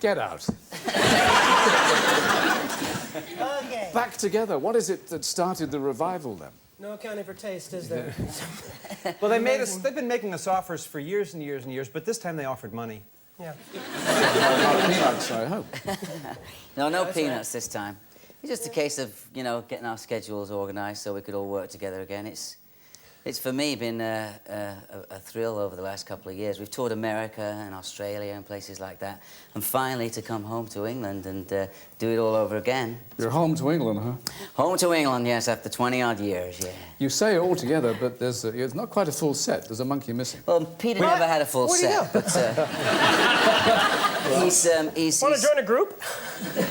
Get out. Okay. Back together. What is it that started the revival then? No accounting for taste, is there? Well, they've been making us offers for years and years and years, but this time they offered money. Yeah. Not peanuts, I hope. No peanuts this time. It's just a case of, you know, getting our schedules organised so we could all work together again. It's for me been a thrill over the last couple of years. We've toured America and Australia and places like that, and finally to come home to England and do it all over again. You're home to England, huh? Home to England, yes, after 20-odd years, yeah. You say all together, but it's not quite a full set. There's a monkey missing. Well, Peter never had a full set, but he's... Want to join a group?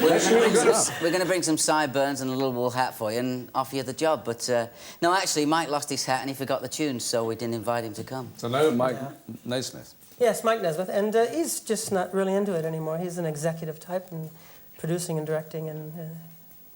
We're going to bring some sideburns and a little wool hat for you and offer you the job, but no, actually, Mike lost his hat and he forgot the tunes, so we didn't invite him to come. So no Mike Nesmith. Yes, Mike Nesmith, and he's just not really into it anymore. He's an executive type and producing and directing and...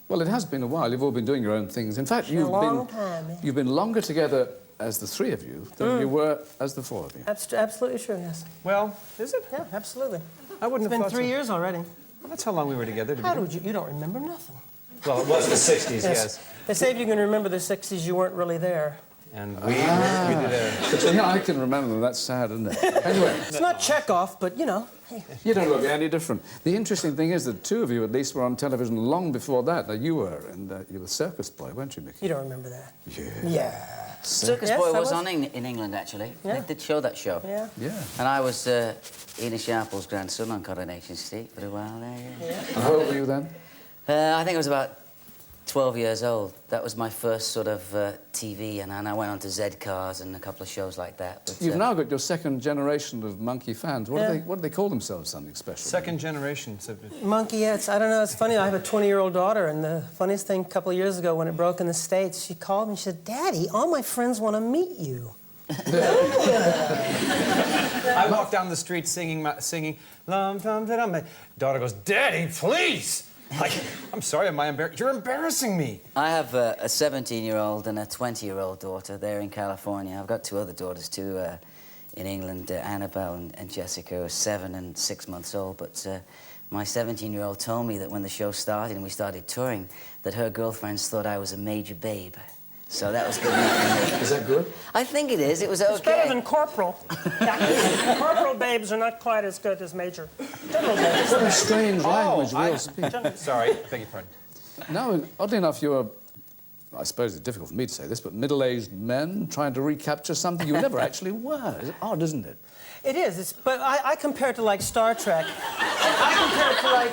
Well, it has been a while. You've all been doing your own things. In fact, you've been longer together as the three of you than you were as the four of you. Absolutely true, yes. Well, is it? Yeah, absolutely. I wouldn't have It's been thought 3 so. year already. Well, that's how long we were together. How would you? You don't remember nothing. Well, it was the 60s, yes. They say if you can remember the 60s, you weren't really there. And we did a... But yeah, I can remember them. That's sad, isn't it? Anyway. It's not Chekhov, but, you know. Hey. You don't look any different. The interesting thing is that two of you, at least, were on television long before that. Now, you were, and you were Circus Boy, weren't you, Mickey? You don't remember that. Yeah. Yeah. Circus Yes, Boy I was was. on in England, actually. Yeah. They did show that show. Yeah. Yeah. And I was Ina Sharple's grandson on Coronation Street for a while there, yeah. And how old were you then? I think I was about 12 years old. That was my first sort of TV, and I went on to Z-Cars and a couple of shows like that. But, You've now got your second generation of Monkey fans. What do they call themselves? Something special? Second generation. Monkey, yeah, I don't know, it's funny. I have a 20-year-old daughter, and the funniest thing, a couple of years ago when it broke in the States, she called me and she said, Daddy, all my friends want to meet you. I walked down the street singing, Lum, dum, da, dum. My daughter goes, Daddy, please! Like, I'm sorry, you're embarrassing me. I have a 17-year-old and a 20-year-old daughter there in California. I've got two other daughters, too, in England, Annabelle and Jessica, who are 7 and 6 months old. But my 17-year-old told me that when the show started and we started touring, that her girlfriends thought I was a major babe. So that was good enough for me. Is that good? I think it is. It was okay. It's better than corporal. Corporal babes are not quite as good as major. General babes. What a strange language we all speak. Sorry, beg your pardon. Now, oddly enough, you're, I suppose it's difficult for me to say this, but middle-aged men trying to recapture something you never actually were. It's odd, isn't it? It is. But I compare it to, like, Star Trek. I compare it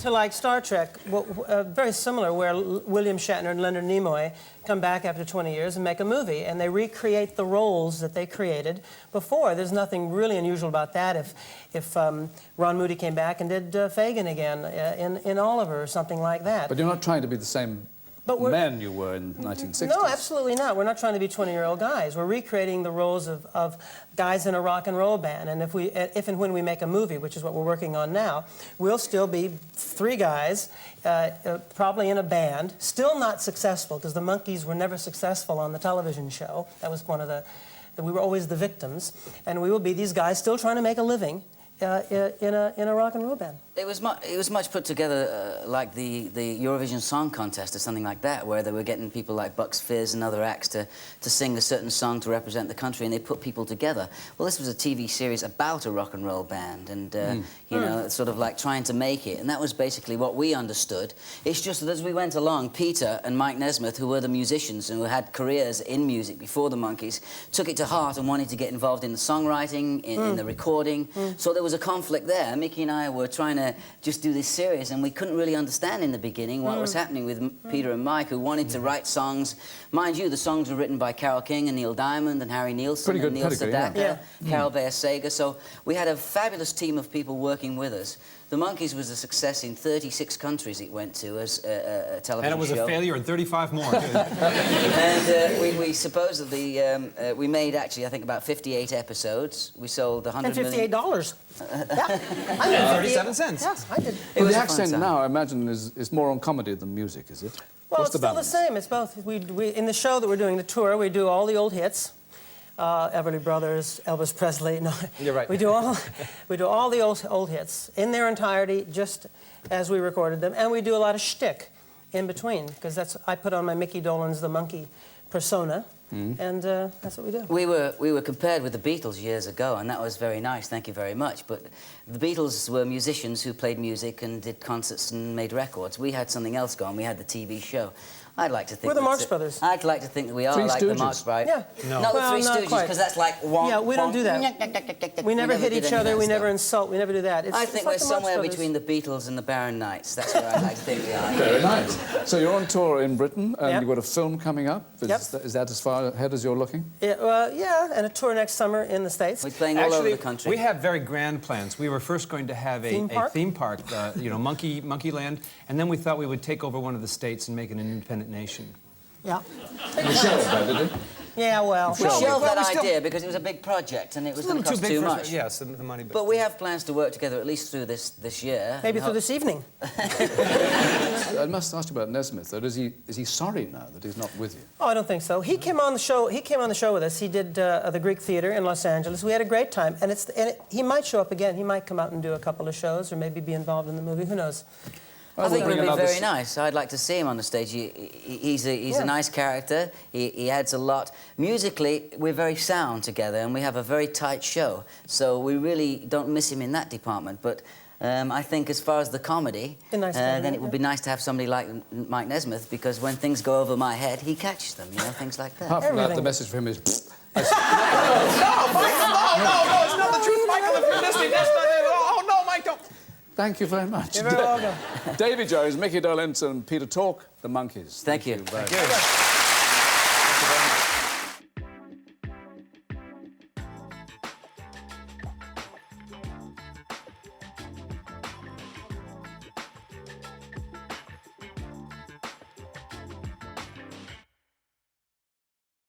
to like Star Trek, very similar, where William Shatner and Leonard Nimoy come back after 20 years and make a movie, and they recreate the roles that they created before. There's nothing really unusual about that. If Ron Moody came back and did Fagin again in Oliver or something like that. But you're not trying to be the same men you were in 1960s. No, absolutely not. We're not trying to be 20-year-old guys. We're recreating the roles of guys in a rock and roll band. And if and when we make a movie, which is what we're working on now, we'll still be 3 guys, probably in a band, still not successful, because the Monkees were never successful on the television show. That was one of we were always the victims. And we will be these guys still trying to make a living in a rock and roll band. It was much put together like the Eurovision Song Contest or something like that, where they were getting people like Bucks Fizz and other acts to sing a certain song to represent the country, and they put people together. Well, this was a TV series about a rock and roll band, and you know, sort of like trying to make it, and that was basically what we understood. It's just that as we went along, Peter and Mike Nesmith, who were the musicians and who had careers in music before the Monkees, took it to heart and wanted to get involved in the songwriting, in the recording. So there was a conflict there. Mickey and I were trying to just do this series, and we couldn't really understand in the beginning what was happening with Peter and Mike, who wanted to write songs. Mind you, the songs were written by Carole King and Neil Diamond and Harry Nilsson and Neil Sedaka, Carol Bayer-Sager. So we had a fabulous team of people working with us. The Monkees was a success in 36 countries it went to as a television show. And it was a failure in 35 more, too. And we supposedly, we made actually, I think, about 58 episodes. We sold 100 million... $58. Yeah. I made 37 cents. Yes, I did. Well, the accent now, I imagine, is more on comedy than music, is it? Well, What's it's still the same. It's both. We in the show that we're doing, the tour, we do all the old hits. Everly Brothers, Elvis Presley. No, You're right. we do all the old hits in their entirety, just as we recorded them, and we do a lot of shtick in between, because I put on my Mickey Dolenz the Monkee persona, and that's what we do. We were compared with the Beatles years ago, and that was very nice. Thank you very much. But the Beatles were musicians who played music and did concerts and made records. We had something else going. We had the TV show. I'd like to think We're the Marx that's it. Brothers. I'd like to think that we are Three like Stooges. the Marx Brothers. Yeah. No. Not Well, the Three not Stooges, quite. because that's like wonk, Yeah, we don't wonk, do that. We never hit did each any of other. that We never stuff. insult. We never do that. I think like we're the Marx somewhere Brothers. between the Beatles and the Barron Knights. That's where I'd like to think we are. Very nice. So you're on tour in Britain, and Yep. you've got a film coming up. Is that as far ahead as you're looking? Yeah, and a tour next summer in the States. We're playing all over Actually, the country. we have very grand plans. We were first going to have a Theme theme park, Monkey Land, and then we thought we would take over one of the states and make it an independent nation. Yeah. Michelle, did it? Yeah, well. We Well, shelved that we still- idea because it was a big project and it was It's a going to little cost too big too for much. yes, the money. But we have plans to work together at least through this year. Maybe through this evening. I must ask you about Nesmith, though. Is he sorry now that he's not with you? Oh, I don't think so. He came on the show. He came on the show with us. He did the Greek Theater in Los Angeles. We had a great time, and he might show up again. He might come out and do a couple of shows, or maybe be involved in the movie. Who knows? I think it bring would be another very nice. I'd like to see him on the stage. He's a nice character. He adds a lot. Musically, we're very sound together, and we have a very tight show. So we really don't miss him in that department. But I think as far as the comedy, Be nice to have him, then it would be nice to have somebody like Mike Nesmith, because when things go over my head, he catches them, things like that. Apart from that, the Everything. message for him is... No, it's not the truth, Michael. If you're listening, that's not it. Oh, no, Mike, don't. Thank you very much. You're very welcome. Davy Jones, Mickey Dolenz and Peter Tork, the Monkees. Thank you. very much. Thank you.